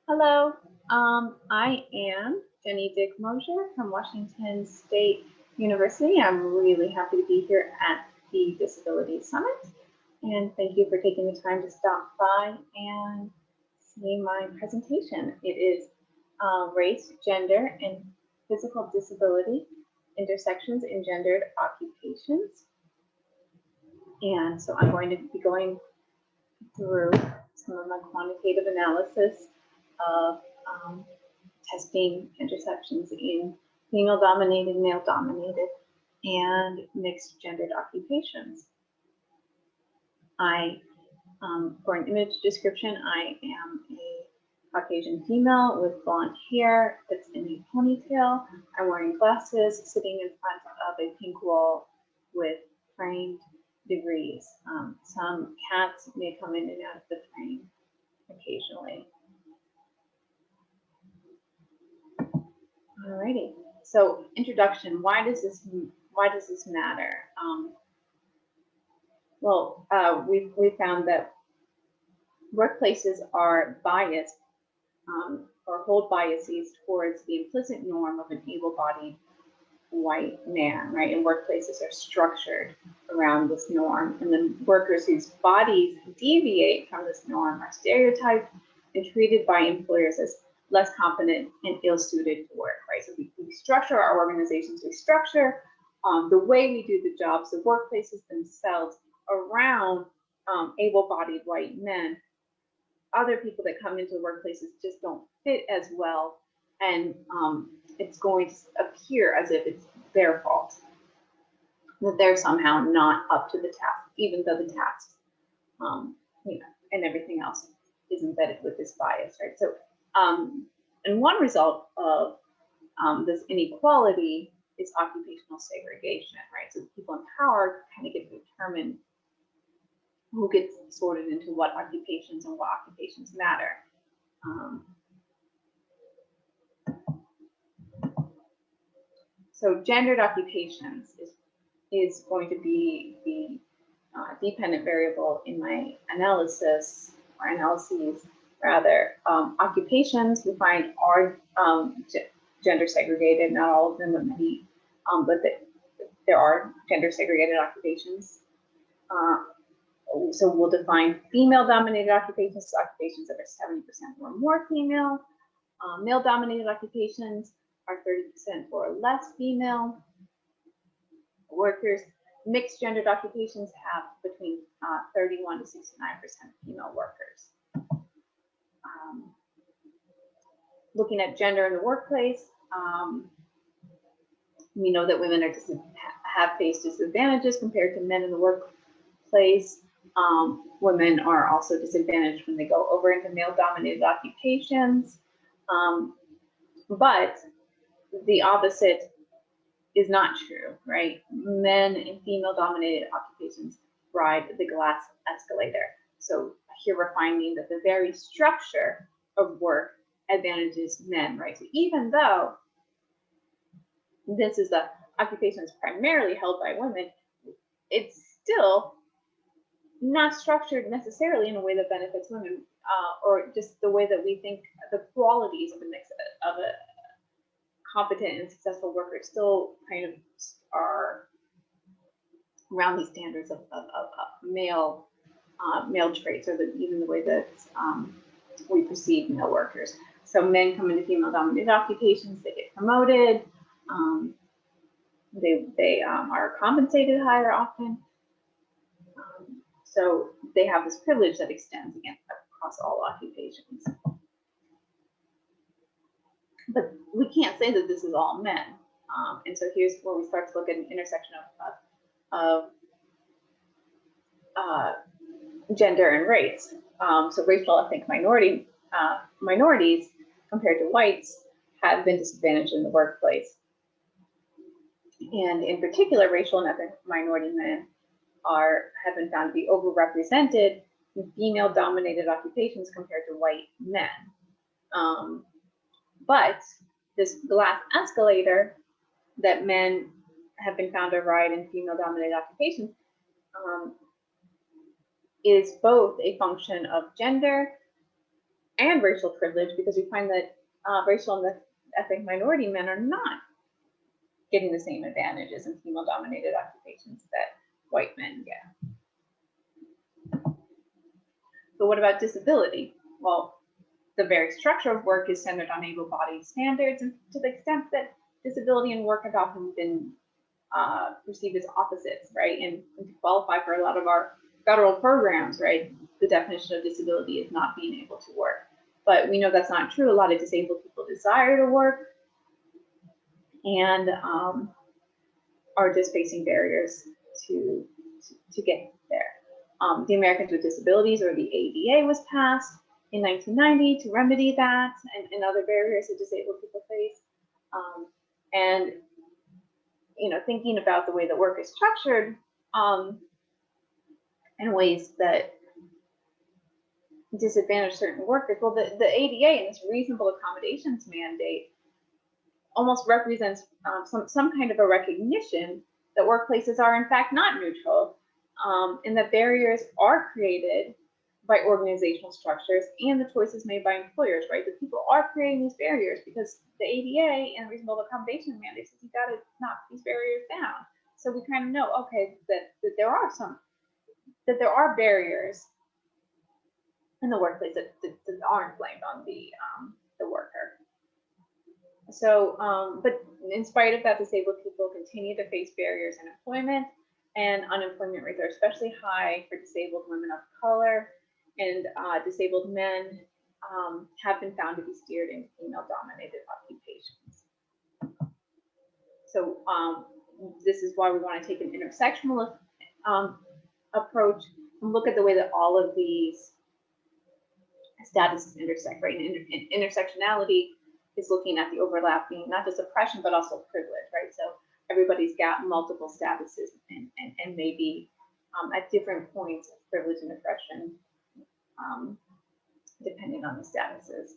Hello, I am Jenny Dick-Mosher from Washington State University. I'm really happy to be here at the Disability Summit, and thank you for taking the time to stop by and see my presentation. It is Race, Gender, and Physical Disability, Intersections in Gendered Occupations. And so I'm going to be going through some of my quantitative analysis of testing intersections in female-dominated, male-dominated, and mixed gendered occupations. For an image description, I am a Caucasian female with blonde hair that's in a ponytail. I'm wearing glasses, sitting in front of a pink wall with framed degrees. Some cats may come in and out of the frame occasionally. Alrighty. So introduction. Why does this matter? We found that workplaces are biased or hold biases towards the implicit norm of an able-bodied white man, right? And workplaces are structured around this norm, and then workers whose bodies deviate from this norm are stereotyped and treated by employers as less competent and ill-suited to work, right? So we structure our organizations, we structure the way we do the jobs, the workplaces themselves around able-bodied white men. Other people that come into workplaces just don't fit as well, and it's going to appear as if it's their fault, that they're somehow not up to the task, even though the tasks, and everything else is embedded with this bias, right? So, and one result of this inequality is occupational segregation, right? So people in power kind of get to determine who gets sorted into what occupations and what occupations matter. So gendered occupations is going to be the dependent variable in my analysis or analyses rather. Occupations we find are gender segregated, not all of them, but many, but there are gender segregated occupations. So we'll define female-dominated occupations, so occupations that are 70% or more female. Male-dominated occupations are 30% or less female. Workers, mixed gendered occupations have between 31 to 69% female workers. Looking at gender in the workplace, we know that women have faced disadvantages compared to men in the workplace. Women are also disadvantaged when they go over into male-dominated occupations. But the opposite is not true, right? Men in female-dominated occupations ride the glass escalator. So here we're finding that the very structure of work advantages men, right? So even though this is the occupation that's primarily held by women, it's still not structured necessarily in a way that benefits women, or just the way that we think the qualities of a competent and successful worker still kind of are around these standards of male traits, or even the way that we perceive male workers. So men come into female-dominated occupations, they get promoted, they are compensated higher often. So they have this privilege that extends again across all occupations. But we can't say that this is all men. And so here's where we start to look at an intersection of gender and race. So racial ethnic minorities compared to whites have been disadvantaged in the workplace. And in particular, racial and ethnic minority men have been found to be overrepresented in female-dominated occupations compared to white men. But this glass escalator that men have been found to ride in female-dominated occupations is both a function of gender and racial privilege, because we find that racial and ethnic minority men are not getting the same advantages in female-dominated occupations that white men get. So what about disability? Well, the very structure of work is centered on able-bodied standards, and to the extent that disability and work have often been perceived as opposites, right? And to qualify for a lot of our federal programs, right, the definition of disability is not being able to work. But we know that's not true. A lot of disabled people desire to work and are just facing barriers to get there. The Americans with Disabilities, or the ADA, was passed in 1990 to remedy that and other barriers that disabled people face. And you know, thinking about the way the work is structured in ways that disadvantage certain workers. Well, the ADA and this reasonable accommodations mandate almost represents some kind of a recognition that workplaces are in fact not neutral, and that barriers are created by organizational structures and the choices made by employers, right? That people are creating these barriers because the ADA and reasonable accommodation mandate says you got to knock these barriers down. So we kind of know, okay, that there are barriers in the workplace that aren't blamed on the worker. So, but in spite of that, disabled people continue to face barriers in employment, and unemployment rates are especially high for disabled women of color, and disabled men have been found to be steered in female-dominated occupations. So this is why we want to take an intersectional approach and look at the way that all of these statuses intersect, right? And intersectionality is looking at the overlapping, not just oppression, but also privilege, right? So everybody's got multiple statuses and maybe at different points of privilege and oppression, depending on the statuses.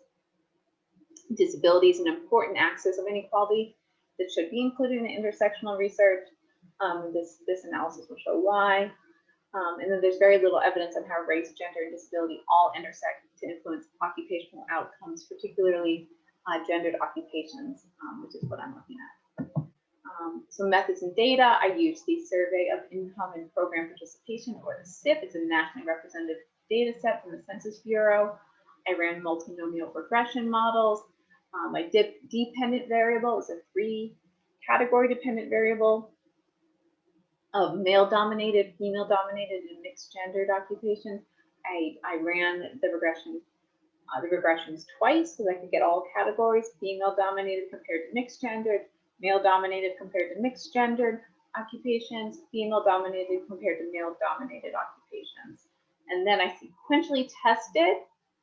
Disability is an important axis of inequality that should be included in intersectional research. This analysis will show why. And then there's very little evidence on how race, gender, and disability all intersect to influence occupational outcomes, particularly gendered occupations, which is what I'm looking at. So methods and data, I used the Survey of Income and Program Participation, or the SIP. It's a nationally representative data set from the Census Bureau. I ran multinomial regression models. My dependent variable is a 3-category dependent variable of male-dominated, female-dominated, and mixed-gendered occupations. I ran the regressions twice so that I could get all categories: female-dominated compared to mixed-gendered, male-dominated compared to mixed-gendered occupations, female-dominated compared to male-dominated occupations. And then I sequentially tested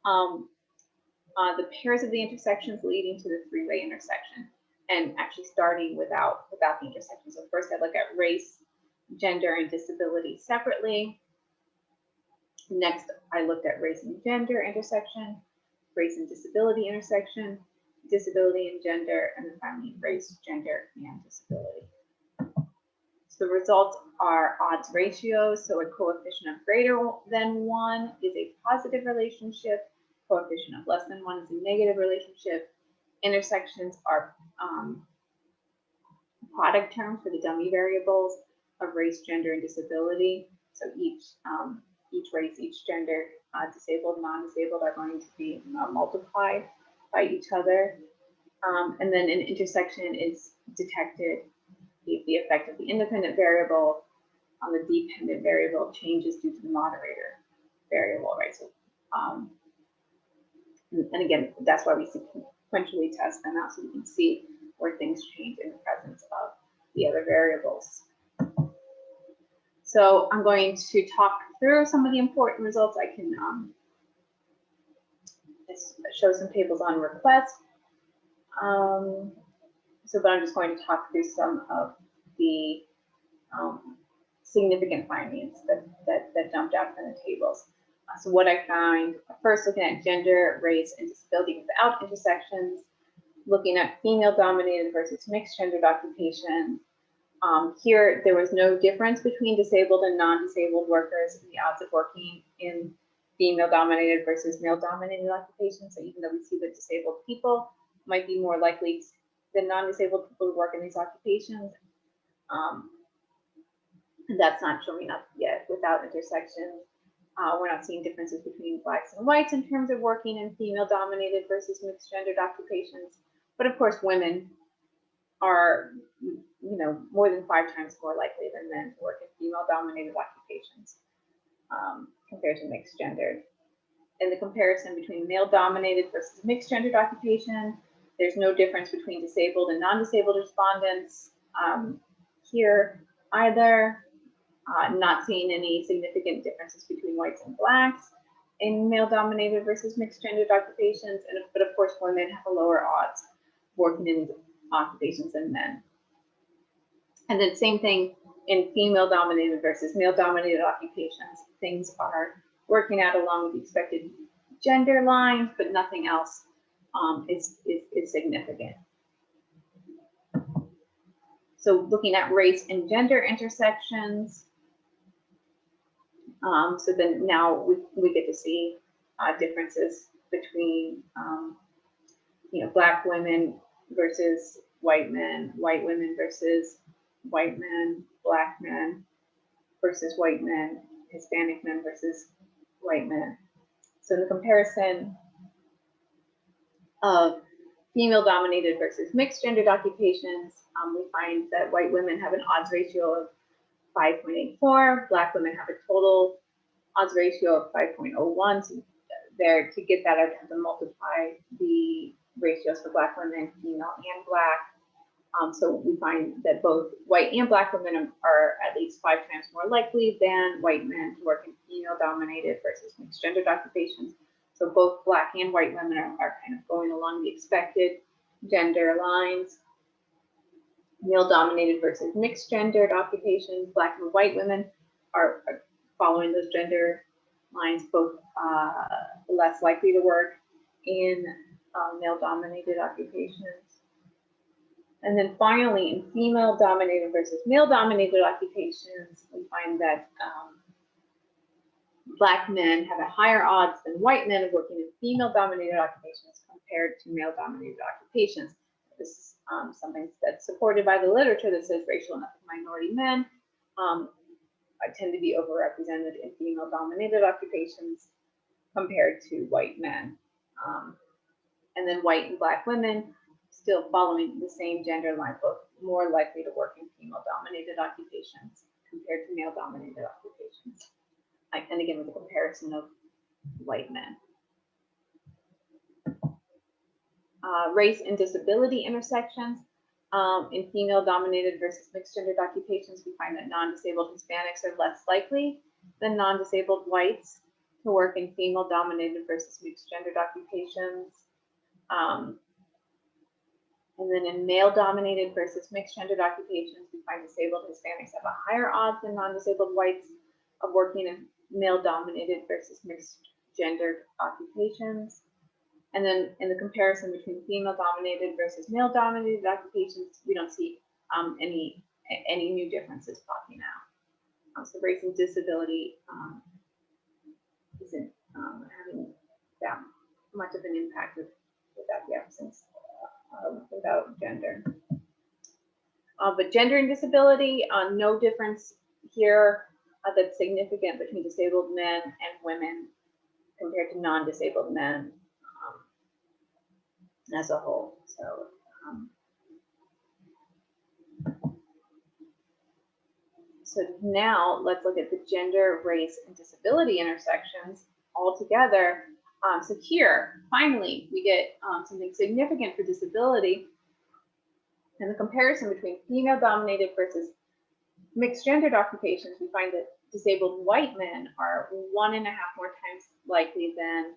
the pairs of the intersections leading to the 3-way intersection, and actually starting without the intersection. So first I look at race, gender, and disability separately. Next, I looked at race and gender intersection, race and disability intersection, disability and gender, and then finally race, gender, and disability. So the results are odds ratios. So a coefficient of greater than 1 is a positive relationship. Coefficient of less than 1 is a negative relationship. Intersections are product terms for the dummy variables of race, gender, and disability. So each race, each gender, disabled, non-disabled, are going to be multiplied by each other. And then an intersection is detected if the effect of the independent variable on the dependent variable changes due to the moderator variable, right? So, and again, that's why we sequentially test them out so we can see where things change in the presence of the other variables. So I'm going to talk through some of the important results. I can show some tables on request. But I'm just going to talk through some of the significant findings that jumped out from the tables. So what I found, first looking at gender, race, and disability without intersections, looking at female-dominated versus mixed-gendered occupations. Here, there was no difference between disabled and non-disabled workers in the odds of working in female-dominated versus male-dominated occupations. So even though we see that disabled people might be more likely than non-disabled people to work in these occupations, that's not showing up yet without intersections. We're not seeing differences between blacks and whites in terms of working in female-dominated versus mixed-gendered occupations. But of course, women are, more than 5 times more likely than men to work in female-dominated occupations compared to mixed-gendered. In the comparison between male-dominated versus mixed-gendered occupation, there's no difference between disabled and non-disabled respondents here either. Not seeing any significant differences between whites and blacks in male-dominated versus mixed-gendered occupations, but of course, women have a lower odds working in occupations than men. And then same thing in female-dominated versus male-dominated occupations. Things are working out along the expected gender lines, but nothing else is significant. So looking at race and gender intersections. So then now we get to see differences between, black women versus white men, white women versus white men, black men versus white men, Hispanic men versus white men. So in the comparison of female-dominated versus mixed-gendered occupations, we find that white women have an odds ratio of 5.84. Black women have a total odds ratio of 5.01. So there, to get that, I have to multiply the ratios for black women, female and black. So we find that both white and black women are at least 5 times more likely than white men to work in female-dominated versus mixed-gendered occupations. So both black and white women are kind of going along the expected gender lines. Male-dominated versus mixed-gendered occupations, black and white women are following those gender lines, both less likely to work in male-dominated occupations. And then finally, in female-dominated versus male-dominated occupations, we find that black men have a higher odds than white men of working in female-dominated occupations compared to male-dominated occupations. This is something that's supported by the literature that says racial and ethnic minority men tend to be overrepresented in female-dominated occupations compared to white men. And then white and black women still following the same gender line, both more likely to work in female-dominated occupations compared to male-dominated occupations. And again, with a comparison of white men. Race and disability intersections. In female-dominated versus mixed-gendered occupations, we find that non-disabled Hispanics are less likely than non-disabled whites to work in female-dominated versus mixed-gendered occupations. And then in male-dominated versus mixed-gendered occupations, we find disabled Hispanics have a higher odds than non-disabled whites of working in male-dominated versus mixed-gendered occupations. And then in the comparison between female-dominated versus male-dominated occupations, we don't see any new differences popping out. So race and disability isn't having that much of an impact without the absence without gender. But gender and disability, no difference here that's significant between disabled men and women compared to non-disabled men as a whole. So now let's look at the gender, race, and disability intersections all together. So here, finally, we get something significant for disability. In the comparison between female-dominated versus mixed-gendered occupations, we find that disabled white men are 1.5 more times likely than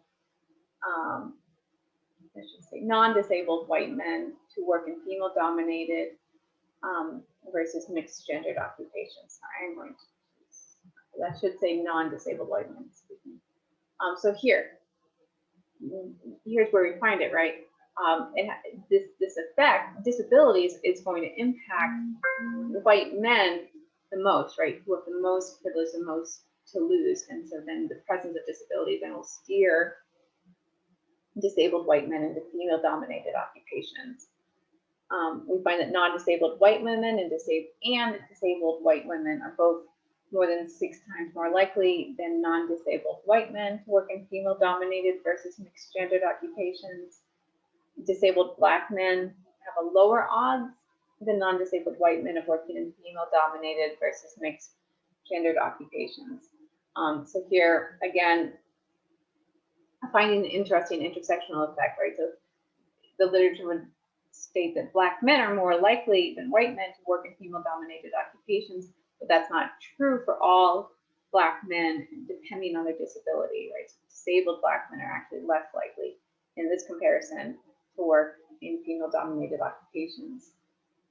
I should say non-disabled white men to work in female-dominated versus mixed-gendered occupations. Sorry, I'm going to, that should say non-disabled white men. So here's where we find it, right? This effect, disabilities, is going to impact white men the most, right? Who have the most privilege, the most to lose. And so then the presence of disability then will steer disabled white men into female-dominated occupations. We find that non-disabled white women and disabled white women are both more than 6 times more likely than non-disabled white men to work in female-dominated versus mixed-gendered occupations. Disabled Black men have a lower odds than non-disabled white men of working in female-dominated versus mixed-gendered occupations. So here, again, finding an interesting intersectional effect, right? So the literature would state that Black men are more likely than white men to work in female-dominated occupations, but that's not true for all Black men, depending on their disability, right? So disabled Black men are actually less likely in this comparison to work in female-dominated occupations.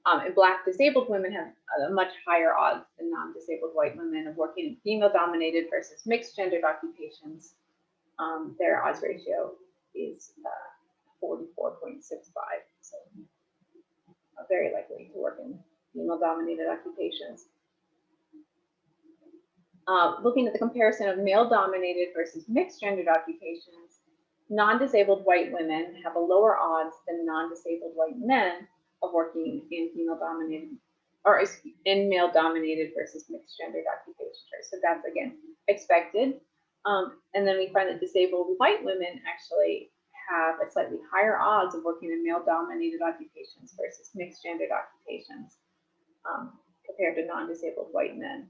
And Black disabled women have a much higher odds than non-disabled white women of working in female-dominated versus mixed-gendered occupations. Their odds ratio is 44.65, so very likely to work in female-dominated occupations. Looking at the comparison of male-dominated versus mixed-gendered occupations, non-disabled white women have a lower odds than non-disabled white men of working in female-dominated or in male-dominated versus mixed-gendered occupations. Right? So that's, again, expected. And then we find that disabled white women actually have a slightly higher odds of working in male-dominated occupations versus mixed-gendered occupations compared to non-disabled white men.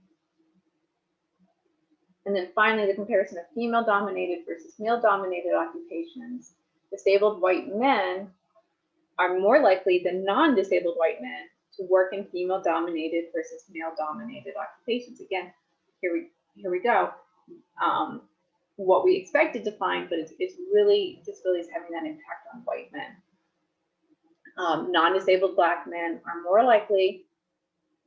And then finally, the comparison of female-dominated versus male-dominated occupations. Disabled white men are more likely than non-disabled white men to work in female-dominated versus male-dominated occupations. Again, here we go. What we expected to find, but it's really disabilities having that impact on white men. Non-disabled Black men are more likely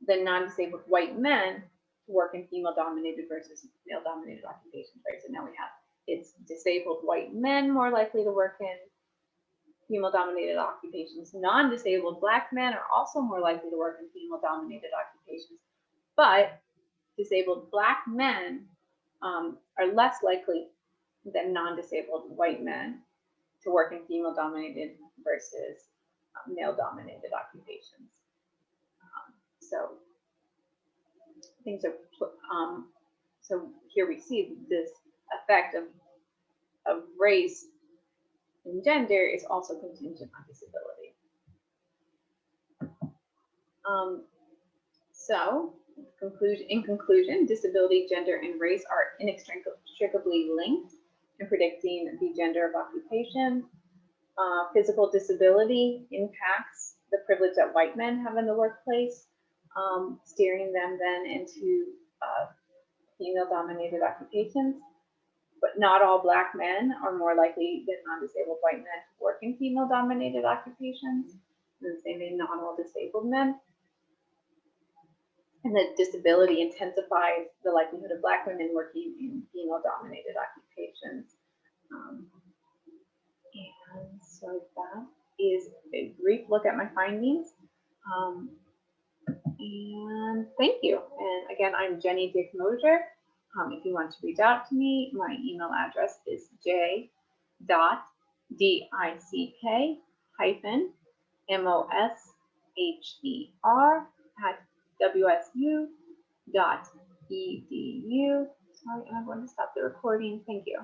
than non-disabled white men to work in female-dominated versus male-dominated occupations, right? So now we have it's disabled white men more likely to work in female-dominated occupations. Non-disabled Black men are also more likely to work in female-dominated occupations, but disabled Black men are less likely than non-disabled white men to work in female-dominated versus male-dominated occupations. So things are, so here we see this effect of race and gender is also contingent on disability. So in conclusion, disability, gender, and race are inextricably linked in predicting the gender of occupation. Physical disability impacts the privilege that white men have in the workplace, steering them then into female-dominated occupations. But not all Black men are more likely than non-disabled white men to work in female-dominated occupations, and the same way not all disabled men. And that disability intensifies the likelihood of Black women working in female-dominated occupations. And so that is a brief look at my findings. And thank you. And again, I'm Jenny Dick-Mosher. If you want to reach out to me, my email address is j.dick@wsu.edu. Sorry, I'm going to stop the recording. Thank you.